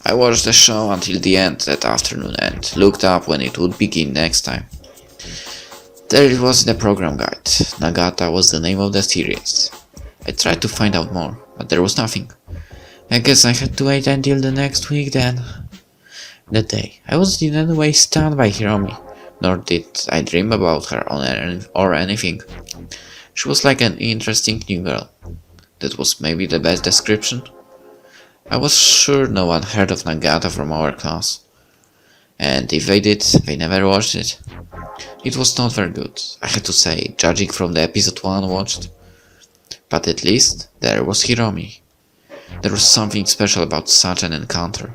I watched the show until the end that afternoon and looked up when it would begin next time. There it was in the program guide. Nagata was the name of the series. I tried to find out more, but there was nothing. I guess I had to wait until the next week then. That day, I wasn't in any way stunned by Hiromi, nor did I dream about her or anything. She was like an interesting new girl. That was maybe the best description. I was sure no one heard of Nagata from our class. And if they did, they never watched it. It was not very good, I had to say, judging from the episode 1 watched. But at least there was Hiromi. There was something special about such an encounter.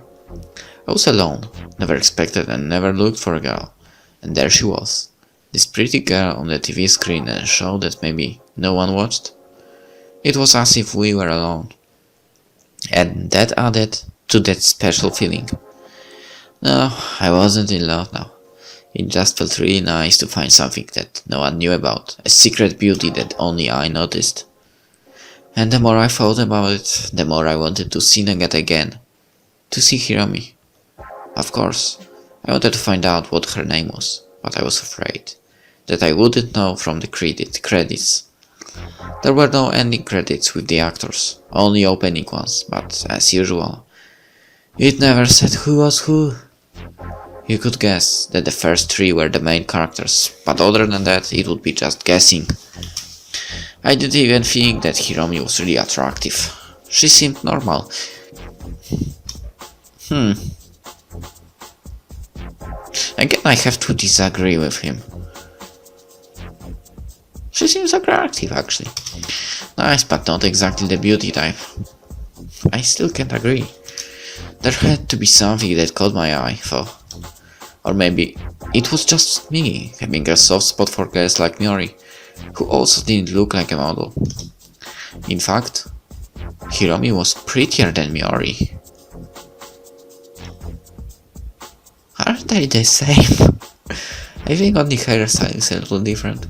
I was alone, never expected and never looked for a girl. And there she was, this pretty girl on the TV screen in a show that maybe no one watched. It was as if we were alone. And that added to that special feeling. No, I wasn't in love now. It just felt really nice to find something that no one knew about, a secret beauty that only I noticed. And the more I thought about it, the more I wanted to see Nagata again, to see Hiromi. Of course, I wanted to find out what her name was, but I was afraid that I wouldn't know from the credits. There were no ending credits with the actors, only opening ones, but as usual, it never said who was who. You could guess that the first 3 were the main characters, but other than that, it would be just guessing. I didn't even think that Hiromi was really attractive. She seemed normal. Again, I have to disagree with him. She seems attractive, actually. Nice, but not exactly the beauty type. I still can't agree. There had to be something that caught my eye, though. Or maybe it was just me having a soft spot for girls like Miori, who also didn't look like a model. In fact, Hiromi was prettier than Miori. Aren't they the same? I think only hairstyle is a little different.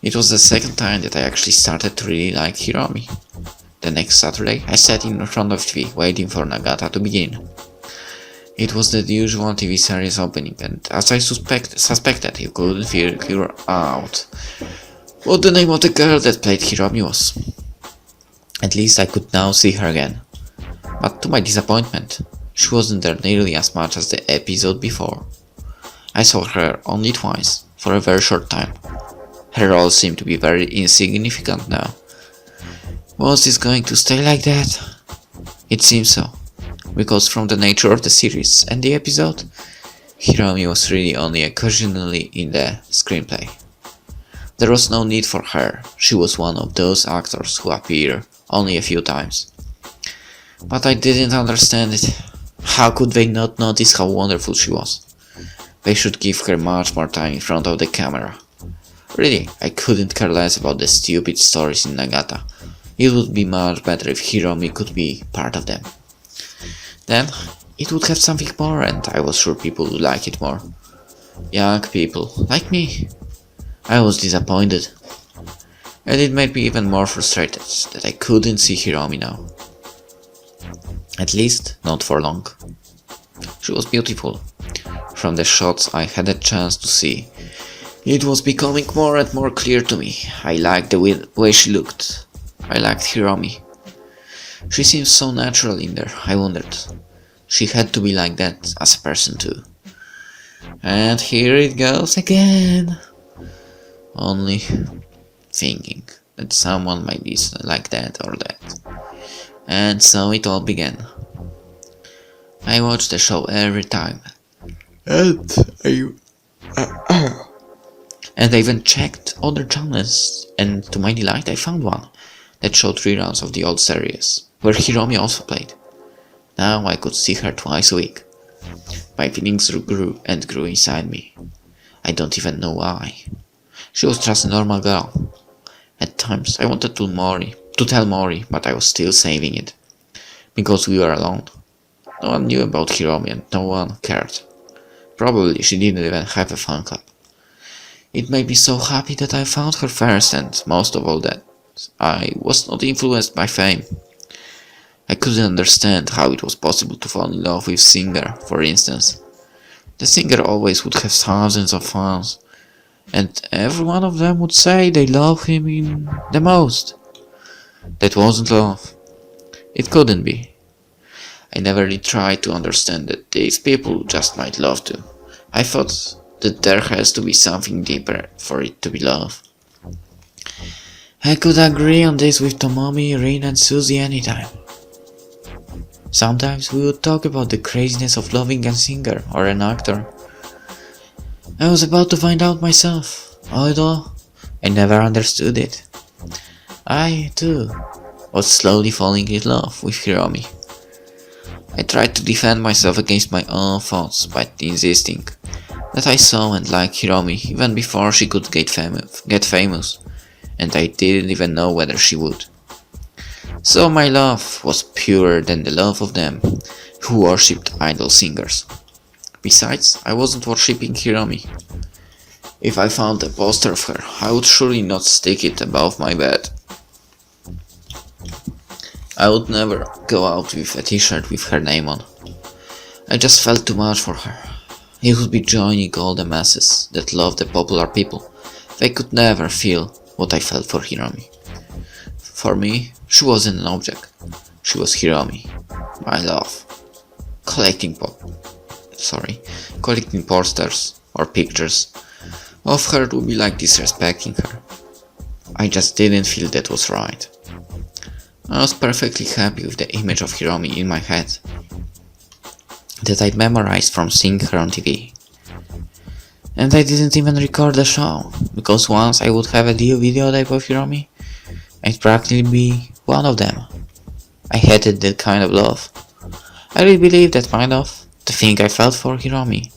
It was the second time that I actually started to really like Hiromi. The next Saturday, I sat in front of TV waiting for Nagata to begin. It was the usual TV series opening, and as I suspected, you couldn't figure out what the name of the girl that played Hiromi was. At least I could now see her again. But to my disappointment, she wasn't there nearly as much as the episode before. I saw her only twice, for a very short time. Her role seemed to be very insignificant now. Was this going to stay like that? It seems so, because from the nature of the series and the episode, Hiromi was really only occasionally in the screenplay. There was no need for her, she was one of those actors who appear only a few times. But I didn't understand it. How could they not notice how wonderful she was? They should give her much more time in front of the camera. Really, I couldn't care less about the stupid stories in Nagata. It would be much better if Hiromi could be part of them. Then, it would have something more and I was sure people would like it more. Young people, like me. I was disappointed. And it made me even more frustrated that I couldn't see Hiromi now. At least, not for long. She was beautiful. From the shots I had a chance to see, it was becoming more and more clear to me. I liked the way she looked. I liked Hiromi. She seemed so natural in there, I wondered. She had to be like that as a person too. And here it goes again. Only thinking that someone might be like that or that. And so it all began. I watched the show every time. And I even checked other channels, and to my delight I found one that showed reruns of the old series, where Hiromi also played. Now I could see her twice a week. My feelings grew and grew inside me. I don't even know why. She was just a normal girl. At times I wanted to tell Mori, but I was still saving it. Because we were alone. No one knew about Hiromi and no one cared. Probably she didn't even have a fan club. It made me so happy that I found her first and most of all that I was not influenced by fame. I couldn't understand how it was possible to fall in love with singer, for instance. The singer always would have thousands of fans, and every one of them would say they love him in the most. That wasn't love. It couldn't be. I never really tried to understand that these people just might love too. I thought that there has to be something deeper for it to be love. I could agree on this with Tomomi, Rin and Suzy anytime. Sometimes we would talk about the craziness of loving a singer or an actor. I was about to find out myself, although I never understood it. I, too, was slowly falling in love with Hiromi. I tried to defend myself against my own thoughts by insisting that I saw and liked Hiromi even before she could get famous, and I didn't even know whether she would. So my love was purer than the love of them who worshipped idol singers. Besides, I wasn't worshipping Hiromi. If I found a poster of her, I would surely not stick it above my bed. I would never go out with a t-shirt with her name on. I just felt too much for her. It would be joining all the masses that love the popular people. They could never feel what I felt for Hiromi. For me, she wasn't an object. She was Hiromi, my love. Collecting posters or pictures of her would be like disrespecting her. I just didn't feel that was right. I was perfectly happy with the image of Hiromi in my head that I'd memorized from seeing her on TV. And I didn't even record the show, because once I would have a videotape of Hiromi, I'd practically be one of them. I hated that kind of love. I really believe that my love, the thing I felt for Hiromi,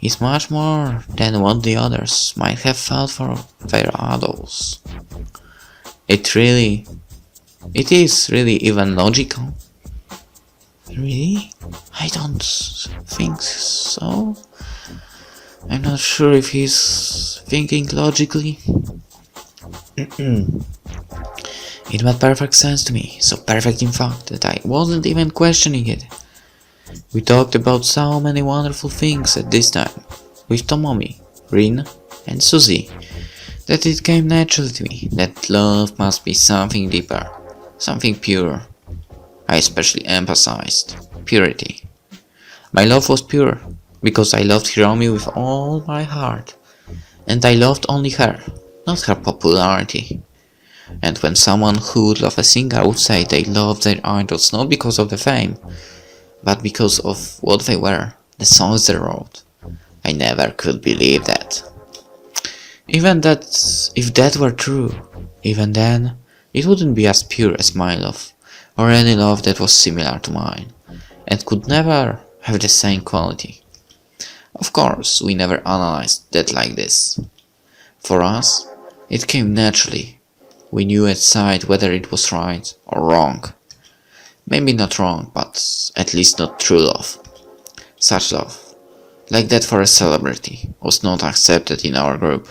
is much more than what the others might have felt for their idols. It is really even logical. Really? I don't think so. I'm not sure if he's thinking logically. It made perfect sense to me, so perfect in fact that I wasn't even questioning it. We talked about so many wonderful things at this time, with Tomomi, Rin, and Suzy, that it came naturally to me that love must be something deeper, something pure. I especially emphasized purity. My love was pure, because I loved Hiromi with all my heart, and I loved only her, not her popularity. And when someone who would love a singer would say they loved their idols not because of the fame, but because of what they were, the songs they wrote, I never could believe that. Even that, if that were true, even then, it wouldn't be as pure as my love, or any love that was similar to mine, and could never have the same quality. Of course, we never analyzed that like this. For us, it came naturally. We knew at sight whether it was right or wrong. Maybe not wrong, but at least not true love. Such love, like that for a celebrity, was not accepted in our group.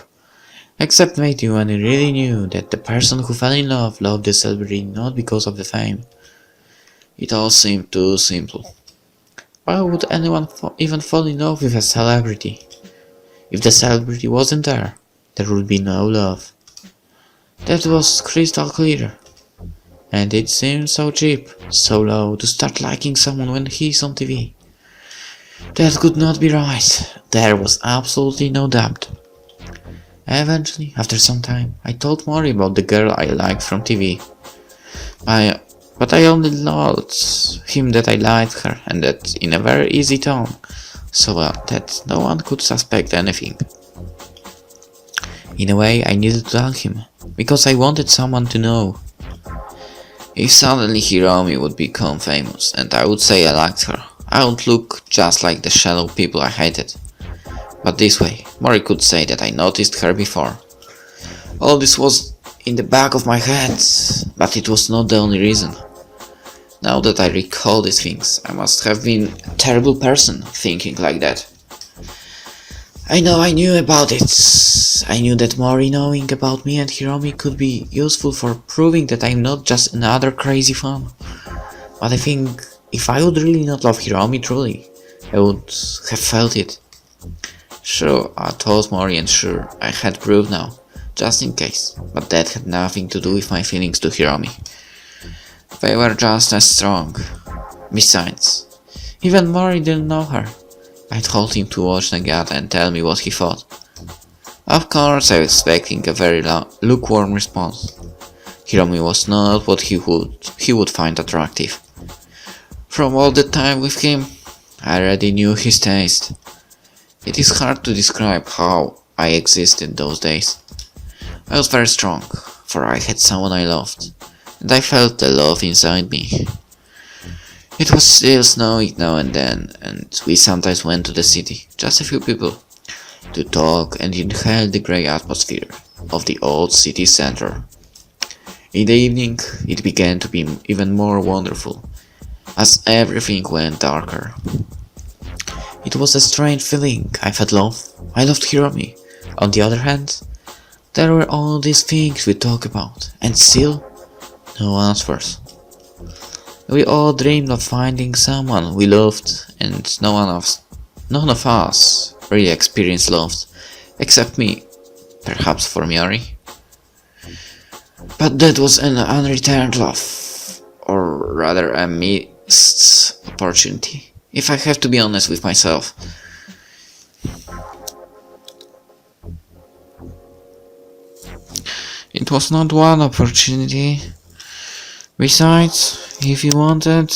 Except maybe when we really knew that the person who fell in love loved the celebrity not because of the fame. It all seemed too simple. Why would anyone even fall in love with a celebrity? If the celebrity wasn't there, there would be no love. That was crystal clear. And it seemed so cheap, so low to start liking someone when he's on TV. That could not be right. There was absolutely no doubt. Eventually, after some time, I told Mori about the girl I liked from TV. But I only told him that I liked her, and that in a very easy tone, so that no one could suspect anything. In a way, I needed to tell him, because I wanted someone to know. If suddenly Hiromi would become famous, and I would say I liked her, I would look just like the shallow people I hated. But this way, Mori could say that I noticed her before. All this was in the back of my head, but it was not the only reason. Now that I recall these things, I must have been a terrible person thinking like that. I knew about it. I knew that Mori knowing about me and Hiromi could be useful for proving that I'm not just another crazy fan. But I think if I would really not love Hiromi truly, I would have felt it. Sure, I thought more and sure, I had proof now, just in case, but that had nothing to do with my feelings to Hiromi. They were just as strong. Besides, even Mori didn't know her. I told him to watch Nagata and tell me what he thought. Of course, I was expecting a very lukewarm response. Hiromi was not what he would find attractive. From all the time with him, I already knew his taste. It is hard to describe how I existed those days. I was very strong, for I had someone I loved, and I felt the love inside me. It was still snowing now and then, and we sometimes went to the city, just a few people, to talk and inhale the grey atmosphere of the old city center. In the evening, it began to be even more wonderful, as everything went darker. It was a strange feeling. I felt love. I loved Hiromi. On the other hand, there were all these things we talk about, and still, no answers. We all dreamed of finding someone we loved, and none of us really experienced love, except me, perhaps for Miori. But that was an unreturned love, or rather a missed opportunity. If I have to be honest with myself. It was not one opportunity. Besides, if you wanted,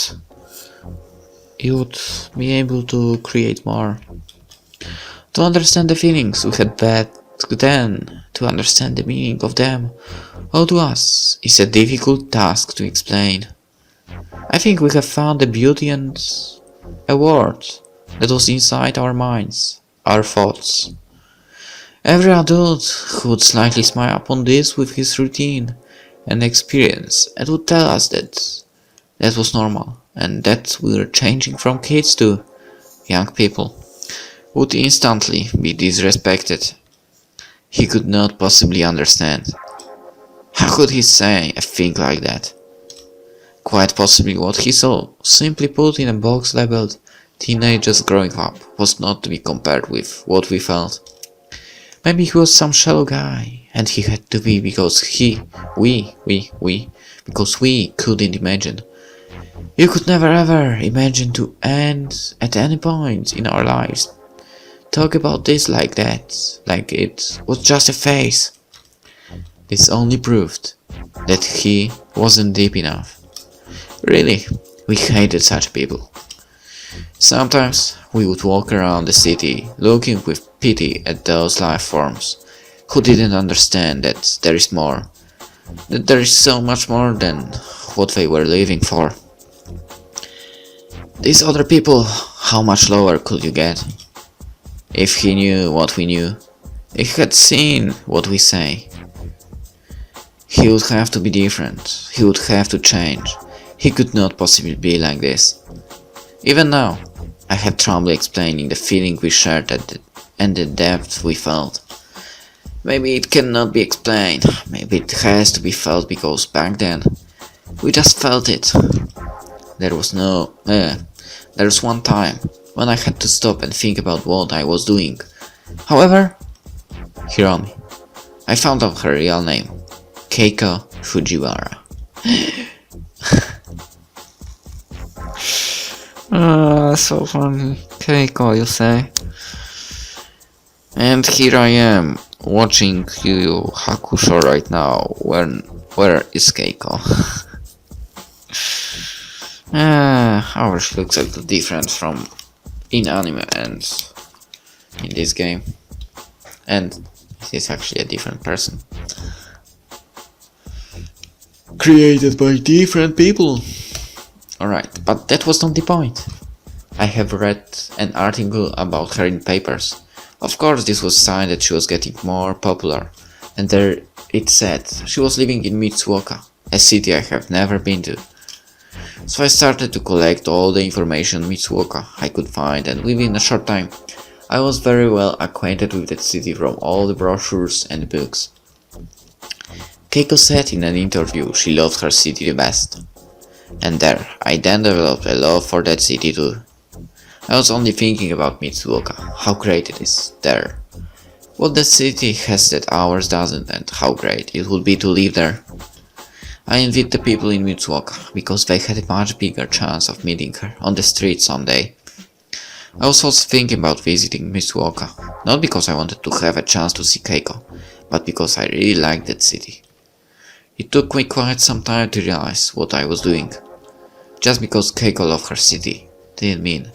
you would be able to create more. To understand the feelings we had back then, to understand the meaning of them, all to us, is a difficult task to explain. I think we have found the beauty and a word that was inside our minds, our thoughts. Every adult who would slightly smile upon this with his routine and experience and would tell us that that was normal and that we were changing from kids to young people would instantly be disrespected. He could not possibly understand. How could he say a thing like that? Quite possibly what he saw, simply put in a box labeled teenagers growing up, was not to be compared with what we felt. Maybe he was some shallow guy, and he had to be because because we couldn't imagine. You could never ever imagine to end at any point in our lives. Talk about this like that, like it was just a phase. This only proved that he wasn't deep enough. Really, we hated such people. Sometimes we would walk around the city looking with pity at those life forms who didn't understand that there is more, that there is so much more than what they were living for. These other people, how much lower could you get? If he knew what we knew, if he had seen what we say, he would have to be different, he would have to change. He could not possibly be like this. Even now, I have trouble explaining the feeling we shared and the depth we felt. Maybe it cannot be explained, maybe it has to be felt because back then, we just felt it. There was one time when I had to stop and think about what I was doing. However, Hiromi. I found out her real name, Keiko Fujiwara. So funny. Keiko, you say? And here I am, watching Yu Hakusho right now. Where is Keiko? Ours looks a little different from in anime and in this game. And he's actually a different person. Created by different people. Alright, but that was not the point. I have read an article about her in papers. Of course, this was a sign that she was getting more popular, and there it said she was living in Mitsuoka, a city I have never been to. So I started to collect all the information Mitsuoka I could find, and within a short time, I was very well acquainted with that city from all the brochures and books. Keiko said in an interview she loved her city the best. And there, I then developed a love for that city too. I was only thinking about Mitsuoka, how great it is there. What that city has that ours doesn't, and how great it would be to live there. I envied the people in Mitsuoka, because they had a much bigger chance of meeting her on the street someday. I was also thinking about visiting Mitsuoka, not because I wanted to have a chance to see Keiko, but because I really liked that city. It took me quite some time to realize what I was doing. Just because Keiko loved her city didn't mean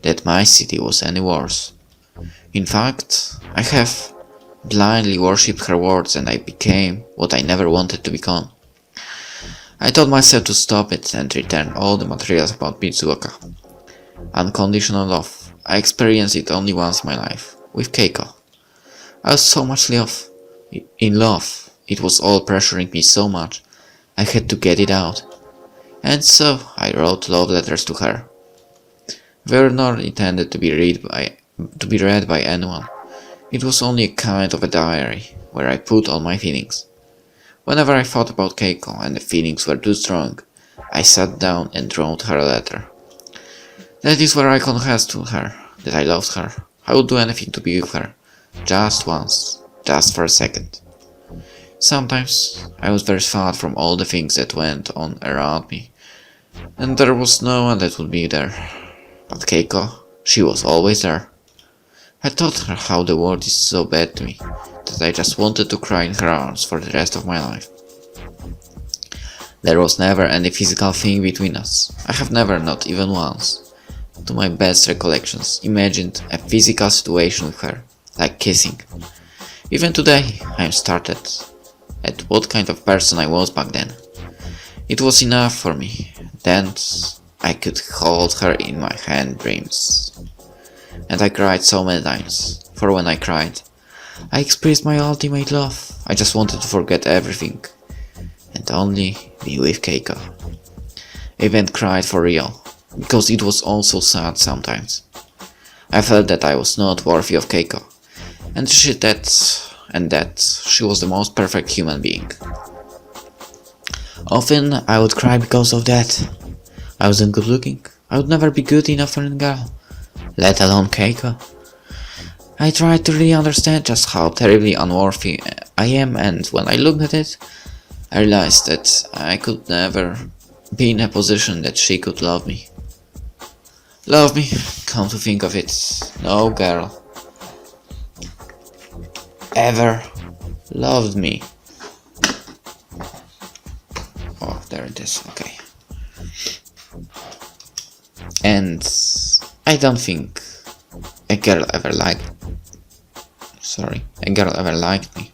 that my city was any worse. In fact, I have blindly worshipped her words and I became what I never wanted to become. I told myself to stop it and return all the materials about Mitsuoka. Unconditional love. I experienced it only once in my life, with Keiko. I was so much in love. It was all pressuring me so much. I had to get it out. And so I wrote love letters to her. They were not intended to be read by anyone. It was only a kind of a diary, where I put all my feelings. Whenever I thought about Keiko and the feelings were too strong, I sat down and wrote her a letter. That is where I confessed to her that I loved her. I would do anything to be with her. Just once. Just for a second. Sometimes I was very far from all the things that went on around me, and there was no one that would be there. But Keiko, she was always there. I told her how the world is so bad to me, that I just wanted to cry in her arms for the rest of my life. There was never any physical thing between us. I have never, not even once, to my best recollections, imagined a physical situation with her, like kissing. Even today, I am startled at what kind of person I was back then. It was enough for me. Then I could hold her in my hand dreams. And I cried so many times, for when I cried, I expressed my ultimate love. I just wanted to forget everything, and only be with Keiko. I even cried for real, because it was also sad sometimes. I felt that I was not worthy of Keiko, and that she was the most perfect human being. Often I would cry because of that. I wasn't good looking. I would never be good enough for a girl, let alone Keiko. I tried to really understand just how terribly unworthy I am, and when I looked at it, I realized that I could never be in a position that she could love me. Love me? Come to think of it, no girl ever loved me. Oh, there it is, okay. And I don't think a girl ever liked me.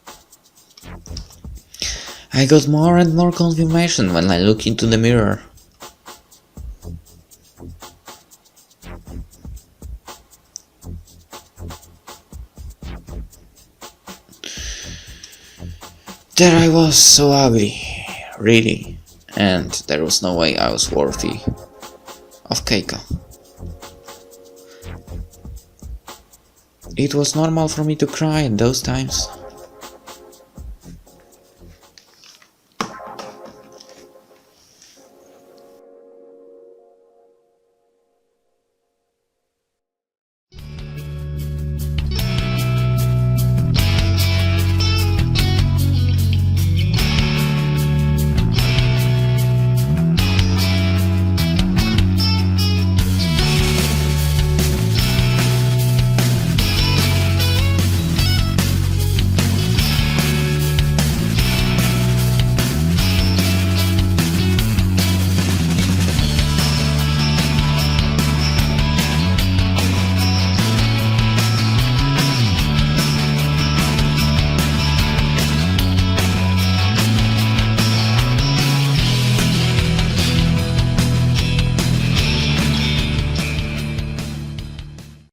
I got more and more confirmation when I look into the mirror. There I was, so ugly, really, and there was no way I was worthy of Keiko. It was normal for me to cry in those times.